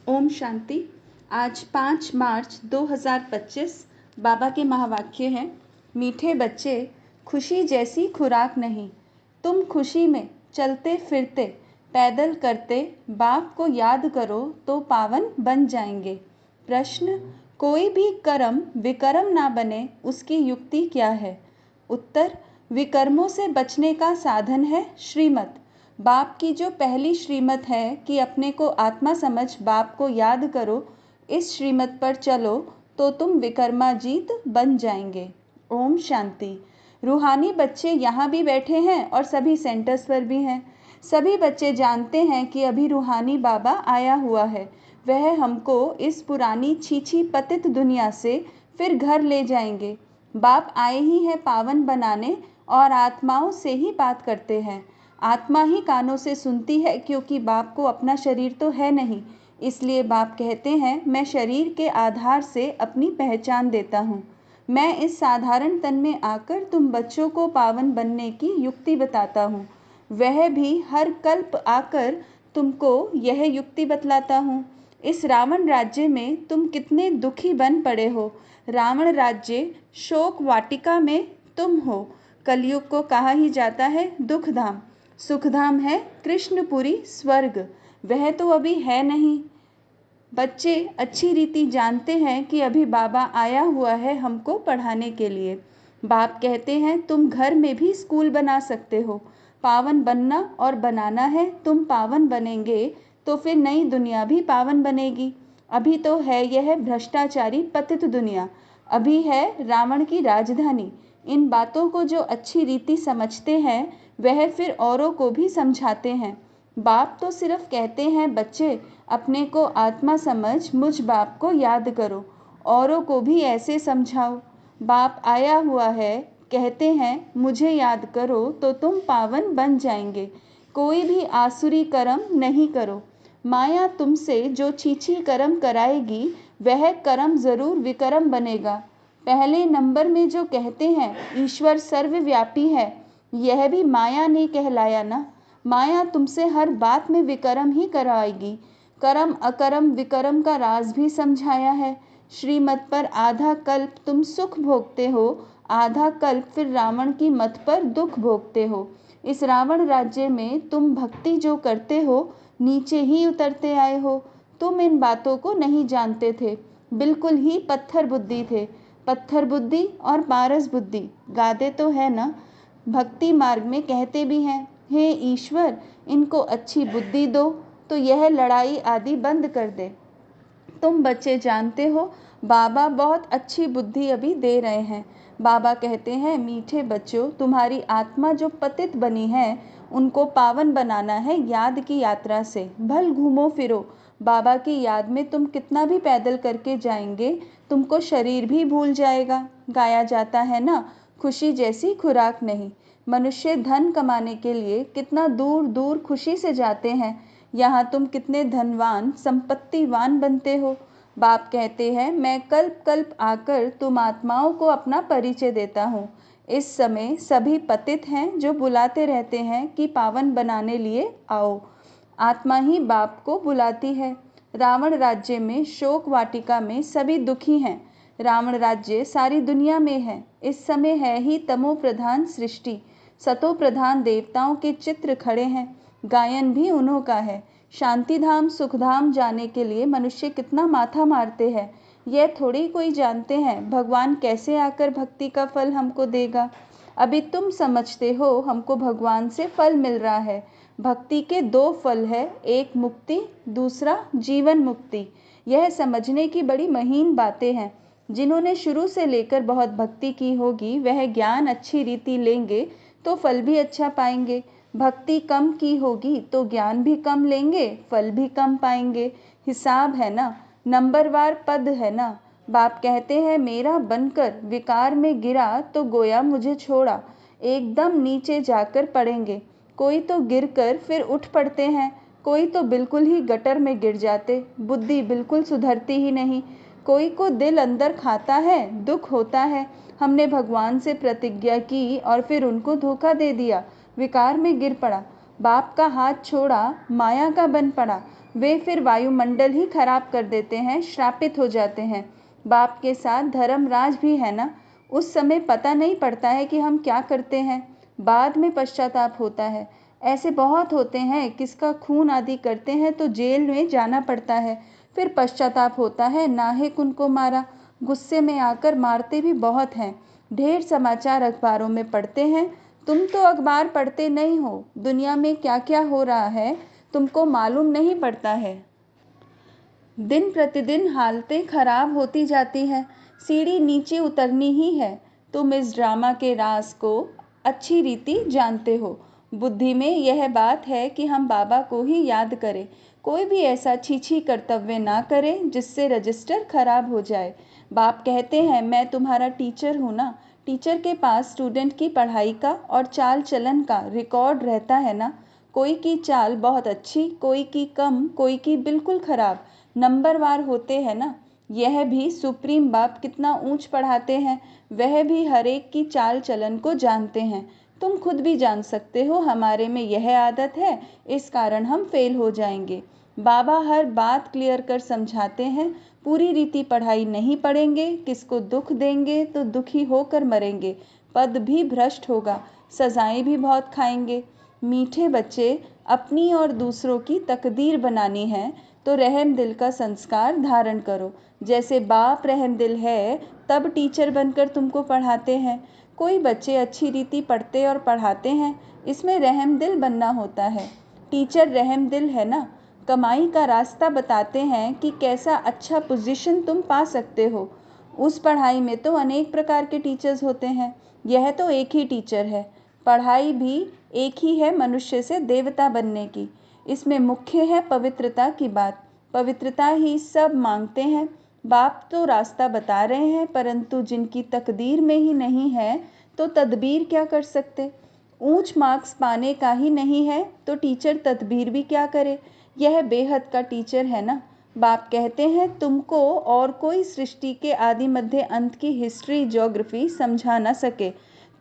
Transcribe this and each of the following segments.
ओम शांति। आज 5 मार्च 2025 बाबा के महावाक्य हैं। मीठे बच्चे, खुशी जैसी खुराक नहीं। तुम खुशी में चलते फिरते पैदल करते बाप को याद करो तो पावन बन जाएंगे। प्रश्न, कोई भी कर्म विकर्म ना बने उसकी युक्ति क्या है? उत्तर, विकर्मों से बचने का साधन है श्रीमत। बाप की जो पहली श्रीमत है कि अपने को आत्मा समझ बाप को याद करो, इस श्रीमत पर चलो तो तुम विकर्माजीत बन जाएंगे। ओम शांति। रूहानी बच्चे यहाँ भी बैठे हैं और सभी सेंटर्स पर भी हैं। सभी बच्चे जानते हैं कि अभी रूहानी बाबा आया हुआ है। वह हमको इस पुरानी छीछी पतित दुनिया से फिर घर ले जाएंगे। बाप आए ही हैं पावन बनाने और आत्माओं से ही बात करते हैं। आत्मा ही कानों से सुनती है क्योंकि बाप को अपना शरीर तो है नहीं। इसलिए बाप कहते हैं, मैं शरीर के आधार से अपनी पहचान देता हूँ। मैं इस साधारण तन में आकर तुम बच्चों को पावन बनने की युक्ति बताता हूँ। वह भी हर कल्प आकर तुमको यह युक्ति बतलाता हूँ। इस रावण राज्य में तुम कितने दुखी बन पड़े हो। रावण राज्य शोक वाटिका में तुम हो। कलयुग को कहा ही जाता है दुखधाम। सुखधाम है कृष्णपुरी स्वर्ग, वह तो अभी है नहीं। बच्चे अच्छी रीति जानते हैं कि अभी बाबा आया हुआ है हमको पढ़ाने के लिए। बाप कहते हैं तुम घर में भी स्कूल बना सकते हो। पावन बनना और बनाना है। तुम पावन बनेंगे तो फिर नई दुनिया भी पावन बनेगी। अभी तो है यह भ्रष्टाचारी पतित दुनिया, अभी है रावण की राजधानी। इन बातों को जो अच्छी रीति समझते हैं वह फिर औरों को भी समझाते हैं। बाप तो सिर्फ कहते हैं बच्चे अपने को आत्मा समझ मुझ बाप को याद करो, औरों को भी ऐसे समझाओ। बाप आया हुआ है, कहते हैं मुझे याद करो तो तुम पावन बन जाएंगे। कोई भी आसुरी कर्म नहीं करो। माया तुमसे जो छीछी कर्म कराएगी वह कर्म जरूर विकर्म बनेगा। पहले नंबर में जो कहते हैं ईश्वर सर्वव्यापी है, यह भी माया ने कहलाया ना। माया तुमसे हर बात में विकर्म ही कराएगी। कर्म अकर्म विकर्म का राज भी समझाया है। श्रीमत पर आधा कल्प तुम सुख भोगते हो, आधा कल्प फिर रावण की मत पर दुख भोगते हो। इस रावण राज्य में तुम भक्ति जो करते हो नीचे ही उतरते आए हो। तुम इन बातों को नहीं जानते थे, बिल्कुल ही पत्थर बुद्धि थे। पत्थर बुद्धि और पारस बुद्धि गाते तो है ना। भक्ति मार्ग में कहते भी हैं, हे ईश्वर इनको अच्छी बुद्धि दो तो यह लड़ाई आदि बंद कर दे। तुम बच्चे जानते हो बाबा बहुत अच्छी बुद्धि अभी दे रहे हैं। बाबा कहते हैं मीठे बच्चों, तुम्हारी आत्मा जो पतित बनी है उनको पावन बनाना है याद की यात्रा से। भल घूमो फिरो, बाबा की याद में तुम कितना भी पैदल करके जाएंगे तुमको शरीर भी भूल जाएगा। गाया जाता है ना, खुशी जैसी खुराक नहीं। मनुष्य धन कमाने के लिए कितना दूर दूर खुशी से जाते हैं, यहाँ तुम कितने धनवान संपत्तिवान बनते हो। बाप कहते हैं मैं कल्प कल्प आकर तुम आत्माओं को अपना परिचय देता हूँ। इस समय सभी पतित हैं जो बुलाते रहते हैं कि पावन बनाने लिए आओ। आत्मा ही बाप को बुलाती है। रावण राज्य में शोक वाटिका में सभी दुखी हैं। रावण राज्य सारी दुनिया में है। इस समय है ही तमो प्रधान सृष्टि, सतो प्रधान देवताओं के चित्र खड़े हैं। गायन भी उन्हों का है। शांति धाम सुखधाम जाने के लिए मनुष्य कितना माथा मारते हैं, यह थोड़ी कोई जानते हैं भगवान कैसे आकर भक्ति का फल हमको देगा। अभी तुम समझते हो हमको भगवान से फल मिल रहा है। भक्ति के दो फल है, एक मुक्ति, दूसरा जीवन मुक्ति। यह समझने की बड़ी महीन बातें हैं। जिन्होंने शुरू से लेकर बहुत भक्ति की होगी वह ज्ञान अच्छी रीति लेंगे तो फल भी अच्छा पाएंगे। भक्ति कम की होगी तो ज्ञान भी कम लेंगे, फल भी कम पाएंगे। हिसाब है ना, नंबरवार पद है ना। बाप कहते हैं मेरा बनकर विकार में गिरा तो गोया मुझे छोड़ा। एकदम नीचे जाकर पड़ेंगे। कोई तो गिरकर फिर उठ पड़ते हैं, कोई तो बिल्कुल ही गटर में गिर जाते। बुद्धि बिल्कुल सुधरती ही नहीं। कोई को दिल अंदर खाता है, दुख होता है। हमने भगवान से प्रतिज्ञा की और फिर उनको धोखा दे दिया, विकार में गिर पड़ा। बाप का हाथ छोड़ा, माया का बन पड़ा, वे फिर वायुमंडल ही खराब कर देते हैं, श्रापित हो जाते हैं। बाप के साथ धर्मराज भी है ना, उस समय पता नहीं पड़ता है कि हम क्या करते हैं, बाद में पश्चाताप होता है। ऐसे बहुत होते हैं, किसका खून आदि करते हैं तो जेल में जाना पड़ता है, फिर पश्चाताप होता है, नाहिक उनको मारा। गुस्से में आकर मारते भी बहुत हैं। ढेर समाचार अखबारों में पढ़ते हैं। तुम तो अखबार पढ़ते नहीं हो, दुनिया में क्या क्या हो रहा है तुमको मालूम नहीं पड़ता है। दिन प्रतिदिन हालतें खराब होती जाती हैं, सीढ़ी नीचे उतरनी ही है। तुम इस ड्रामा के राज को अच्छी रीति जानते हो। बुद्धि में यह बात है कि हम बाबा को ही याद करें, कोई भी ऐसा छीछी कर्तव्य ना करें जिससे रजिस्टर खराब हो जाए। बाप कहते हैं, मैं तुम्हारा टीचर हूँ ना। टीचर के पास स्टूडेंट की पढ़ाई का और चाल चलन का रिकॉर्ड रहता है ना। कोई की चाल बहुत अच्छी, कोई की कम, कोई की बिल्कुल खराब, नंबरवार होते हैं ना। यह भी सुप्रीम बाप कितना ऊंच पढ़ाते हैं, वह भी हर एक की चाल चलन को जानते हैं। तुम खुद भी जान सकते हो, हमारे में यह आदत है, इस कारण हम फेल हो जाएंगे। बाबा हर बात क्लियर कर समझाते हैं। पूरी रीति पढ़ाई नहीं पढ़ेंगे, किसको दुख देंगे तो दुखी होकर मरेंगे, पद भी भ्रष्ट होगा, सजाएं भी बहुत खाएंगे। मीठे बच्चे, अपनी और दूसरों की तकदीर बनानी है तो रहम दिल का संस्कार धारण करो। जैसे बाप रहम दिल है, तब टीचर बनकर तुमको पढ़ाते हैं। कोई बच्चे अच्छी रीति पढ़ते और पढ़ाते हैं, इसमें रहम दिल बनना होता है। टीचर रहम दिल है ना, कमाई का रास्ता बताते हैं कि कैसा अच्छा पोजीशन तुम पा सकते हो। उस पढ़ाई में तो अनेक प्रकार के टीचर्स होते हैं, यह तो एक ही टीचर है। पढ़ाई भी एक ही है, मनुष्य से देवता बनने की। इसमें मुख्य है पवित्रता की बात। पवित्रता ही सब मांगते हैं। बाप तो रास्ता बता रहे हैं, परंतु जिनकी तकदीर में ही नहीं है तो तदबीर क्या कर सकते। ऊंच मार्क्स पाने का ही नहीं है तो टीचर तदबीर भी क्या करे। यह बेहद का टीचर है ना। बाप कहते हैं, तुमको और कोई सृष्टि के आदि मध्य अंत की हिस्ट्री ज्योग्राफी समझा न सके।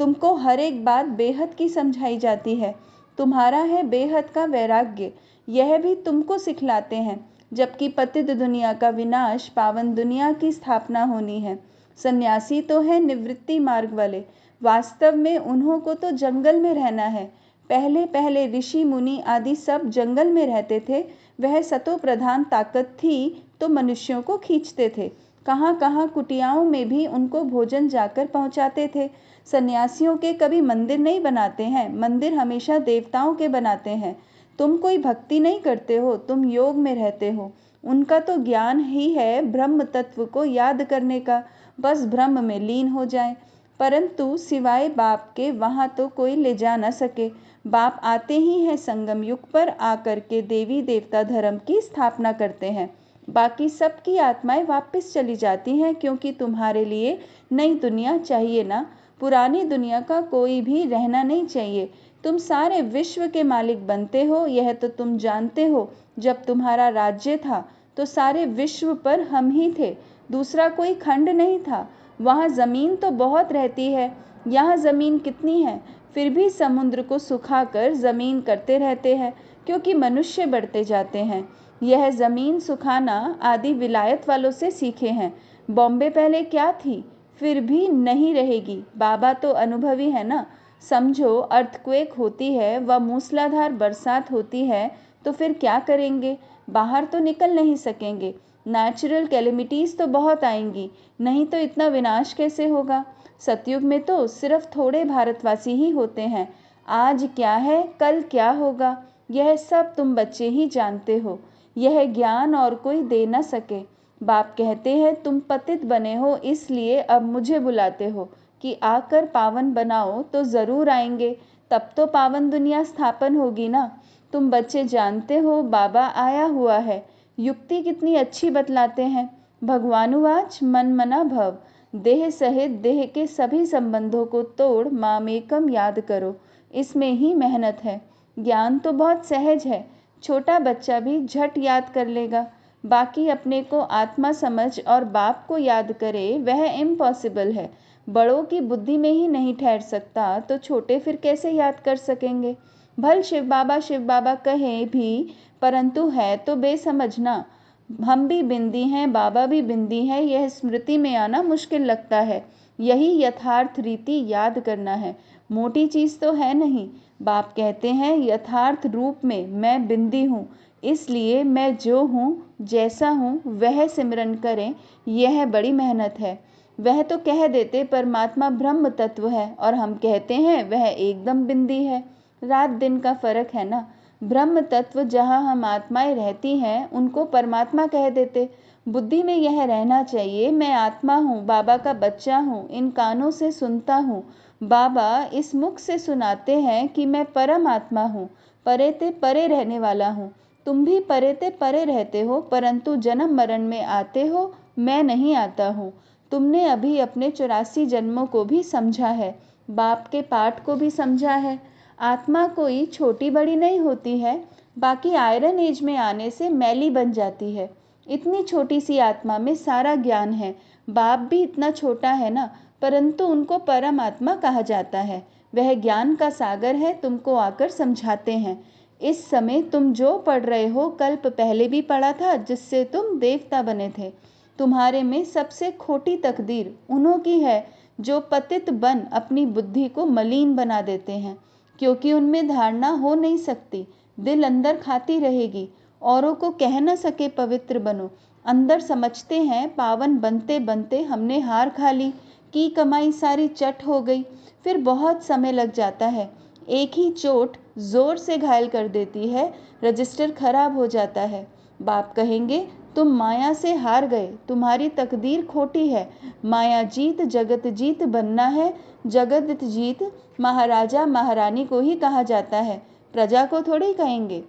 तुमको हर एक बात बेहद की समझाई जाती है। तुम्हारा है बेहद का वैराग्य, यह भी तुमको सिखलाते हैं। जबकि पतित दुनिया का विनाश, पावन दुनिया की स्थापना होनी है। सन्यासी तो है निवृत्ति मार्ग वाले, वास्तव में उन्हों को तो जंगल में रहना है। पहले पहले ऋषि मुनि आदि सब जंगल में रहते थे। वह सतो प्रधान ताकत थी तो मनुष्यों को खींचते थे। कहाँ कहाँ कुटियाओं में भी उनको भोजन जाकर पहुँचाते थे। सन्यासियों के कभी मंदिर नहीं बनाते हैं, मंदिर हमेशा देवताओं के बनाते हैं। तुम कोई भक्ति नहीं करते हो, तुम योग में रहते हो। उनका तो ज्ञान ही है ब्रह्म तत्व को याद करने का, बस ब्रह्म में लीन हो जाएं। परंतु सिवाय बाप के वहाँ तो कोई ले जा न सके। बाप आते ही हैं संगम युग पर, आकर के देवी देवता धर्म की स्थापना करते हैं। बाकी सबकी आत्माएं वापस चली जाती हैं, क्योंकि तुम्हारे लिए नई दुनिया चाहिए ना। पुरानी दुनिया का कोई भी रहना नहीं चाहिए। तुम सारे विश्व के मालिक बनते हो, यह तो तुम जानते हो। जब तुम्हारा राज्य था तो सारे विश्व पर हम ही थे, दूसरा कोई खंड नहीं था। वहाँ जमीन तो बहुत रहती है, यहाँ जमीन कितनी है, फिर भी समुद्र को सुखाकर जमीन करते रहते हैं, क्योंकि मनुष्य बढ़ते जाते हैं। यह जमीन सुखाना आदि विलायत वालों से सीखे हैं। बॉम्बे पहले क्या थी, फिर भी नहीं रहेगी। बाबा तो अनुभवी है ना। समझो अर्थक्वेक होती है व मूसलाधार बरसात होती है तो फिर क्या करेंगे, बाहर तो निकल नहीं सकेंगे। नेचुरल कैलेमिटीज़ तो बहुत आएंगी, नहीं तो इतना विनाश कैसे होगा। सतयुग में तो सिर्फ थोड़े भारतवासी ही होते हैं। आज क्या है, कल क्या होगा, यह सब तुम बच्चे ही जानते हो। यह ज्ञान और कोई दे न सके। बाप कहते हैं, तुम पतित बने हो, इसलिए अब मुझे बुलाते हो कि आकर पावन बनाओ, तो ज़रूर आएंगे, तब तो पावन दुनिया स्थापन होगी ना। तुम बच्चे जानते हो बाबा आया हुआ है। युक्ति कितनी अच्छी बतलाते हैं। भगवानुवाच मन मना भव, देह सहित देह के सभी संबंधों को तोड़ मामेकम याद करो। इसमें ही मेहनत है। ज्ञान तो बहुत सहज है, छोटा बच्चा भी झट याद कर लेगा। बाकी अपने को आत्मा समझ और बाप को याद करे, वह इम्पॉसिबल है। बड़ों की बुद्धि में ही नहीं ठहर सकता तो छोटे फिर कैसे याद कर सकेंगे। भल शिव बाबा कहे भी, परंतु है तो बेसमझना। हम भी बिंदी हैं, बाबा भी बिंदी है, यह स्मृति में आना मुश्किल लगता है। यही यथार्थ रीति याद करना है, मोटी चीज़ तो है नहीं। बाप कहते हैं यथार्थ रूप में मैं बिंदी हूँ, इसलिए मैं जो हूँ जैसा हूँ वह सिमरन करें, यह बड़ी मेहनत है। वह तो कह देते परमात्मा ब्रह्म तत्व है, और हम कहते हैं वह एकदम बिंदी है। रात दिन का फर्क है ना। ब्रह्म तत्व जहाँ हम आत्माएं रहती हैं उनको परमात्मा कह देते। बुद्धि में यह रहना चाहिए मैं आत्मा हूँ, बाबा का बच्चा हूँ, इन कानों से सुनता हूँ, बाबा इस मुख से सुनाते हैं कि मैं परम आत्मा हूँ, परे ते परे रहने वाला हूँ। तुम भी परे ते परे रहते हो, परंतु जन्म मरण में आते हो, मैं नहीं आता हूँ। तुमने अभी अपने 84 जन्मों को भी समझा है, बाप के पाठ को भी समझा है। आत्मा कोई छोटी बड़ी नहीं होती है, बाकी आयरन एज में आने से मैली बन जाती है। इतनी छोटी सी आत्मा में सारा ज्ञान है। बाप भी इतना छोटा है ना, परंतु उनको परम आत्मा कहा जाता है। वह ज्ञान का सागर है, तुमको आकर समझाते हैं। इस समय तुम जो पढ़ रहे हो कल्प पहले भी पढ़ा था, जिससे तुम देवता बने थे। तुम्हारे में सबसे खोटी तकदीर उन्हों की है जो पतित बन अपनी बुद्धि को मलिन बना देते हैं, क्योंकि उनमें धारणा हो नहीं सकती। दिल अंदर खाती रहेगी, औरों को कह न सके पवित्र बनो। अंदर समझते हैं पावन बनते बनते हमने हार खा ली, की कमाई सारी चट हो गई। फिर बहुत समय लग जाता है, एक ही चोट जोर से घायल कर देती है, रजिस्टर खराब हो जाता है। बाप कहेंगे तुम माया से हार गए, तुम्हारी तकदीर खोटी है। माया जीत जगत जीत बनना है, जगत जीत महाराजा महारानी को ही कहा जाता है, प्रजा को थोड़ी कहेंगे।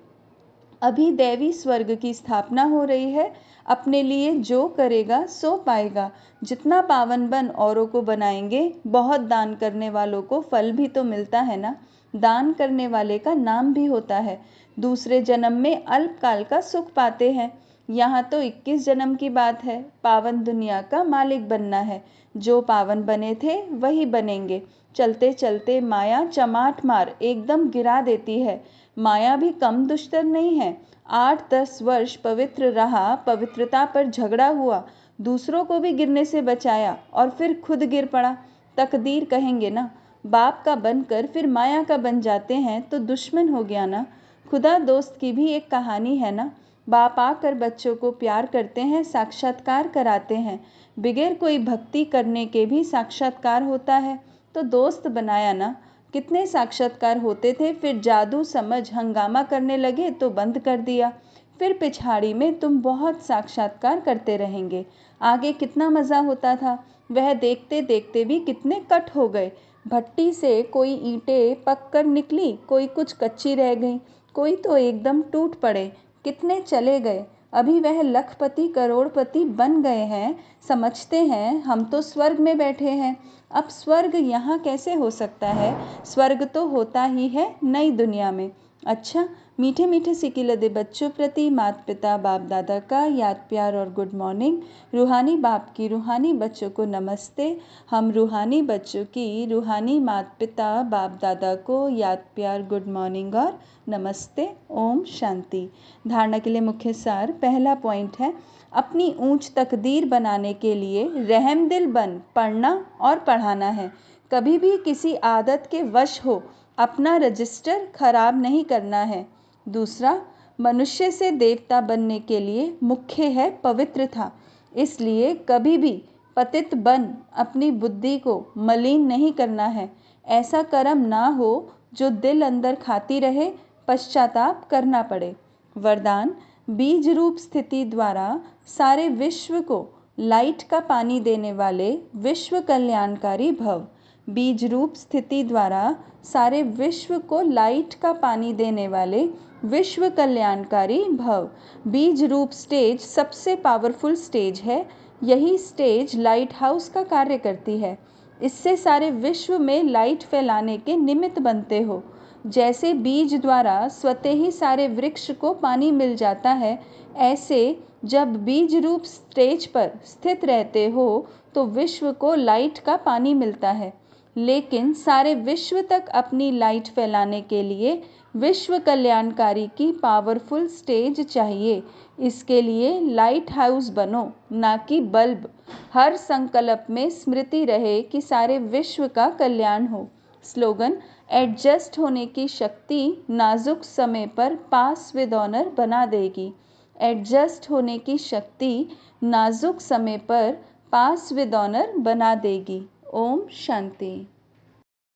अभी दैवी स्वर्ग की स्थापना हो रही है, अपने लिए जो करेगा सो पाएगा। जितना पावन बन औरों को बनाएंगे, बहुत दान करने वालों को फल भी तो मिलता है ना। दान करने वाले का नाम भी होता है। दूसरे जन्म में अल्पकाल का सुख पाते हैं। यहाँ तो 21 जन्म की बात है, पावन दुनिया का मालिक बनना है। जो पावन बने थे वही बनेंगे। चलते चलते माया चमाट मार एकदम गिरा देती है। माया भी कम दुष्टर नहीं है। 8-10 वर्ष पवित्र रहा, पवित्रता पर झगड़ा हुआ, दूसरों को भी गिरने से बचाया और फिर खुद गिर पड़ा। तकदीर कहेंगे ना। बाप का बनकर फिर माया का बन जाते हैं तो दुश्मन हो गया ना। खुदा दोस्त की भी एक कहानी है ना। बाप आकर बच्चों को प्यार करते हैं, साक्षात्कार कराते हैं। बगैर कोई भक्ति करने के भी साक्षात्कार होता है, तो दोस्त बनाया ना। कितने साक्षात्कार होते थे, फिर जादू समझ हंगामा करने लगे तो बंद कर दिया। फिर पिछाड़ी में तुम बहुत साक्षात्कार करते रहेंगे। आगे कितना मज़ा होता था, वह देखते देखते भी कितने कट हो गए। भट्टी से कोई ईंटें पक कर निकली, कोई कुछ कच्ची रह गई, कोई तो एकदम टूट पड़े। कितने चले गए। अभी वह लखपति करोड़पति बन गए हैं, समझते हैं हम तो स्वर्ग में बैठे हैं। अब स्वर्ग यहाँ कैसे हो सकता है? स्वर्ग तो होता ही है नई दुनिया में। अच्छा, मीठे मीठे सिकी लदे बच्चों प्रति माता पिता बाप दादा का याद प्यार और गुड मॉर्निंग। रूहानी बाप की रूहानी बच्चों को नमस्ते। हम रूहानी बच्चों की रूहानी माता पिता बाप दादा को याद प्यार गुड मॉर्निंग और नमस्ते। ओम शांति। धारणा के लिए मुख्य सार। पहला पॉइंट है, अपनी ऊंच तकदीर बनाने के लिए रहमदिल बन पढ़ना और पढ़ाना है। कभी भी किसी आदत के वश हो अपना रजिस्टर खराब नहीं करना है। दूसरा, मनुष्य से देवता बनने के लिए मुख्य है पवित्रता, इसलिए कभी भी पतित बन अपनी बुद्धि को मलिन नहीं करना है। ऐसा कर्म ना हो जो दिल अंदर खाती रहे, पश्चाताप करना पड़े। वरदान, बीज रूप स्थिति द्वारा सारे विश्व को लाइट का पानी देने वाले विश्व कल्याणकारी भव। बीज रूप स्थिति द्वारा सारे विश्व को लाइट का पानी देने वाले विश्व कल्याणकारी भव। बीज रूप स्टेज सबसे पावरफुल स्टेज है। यही स्टेज लाइट हाउस का कार्य करती है। इससे सारे विश्व में लाइट फैलाने के निमित्त बनते हो। जैसे बीज द्वारा स्वतः ही सारे वृक्ष को पानी मिल जाता है, ऐसे जब बीज रूप स्टेज पर स्थित रहते हो तो विश्व को लाइट का पानी मिलता है। लेकिन सारे विश्व तक अपनी लाइट फैलाने के लिए विश्व कल्याणकारी की पावरफुल स्टेज चाहिए। इसके लिए लाइट हाउस बनो, ना कि बल्ब। हर संकल्प में स्मृति रहे कि सारे विश्व का कल्याण हो। स्लोगन: एडजस्ट होने की शक्ति नाजुक समय पर पास विद ऑनर बना देगी। एडजस्ट होने की शक्ति नाजुक समय पर पास विद ऑनर बना देगी। ओम शांति।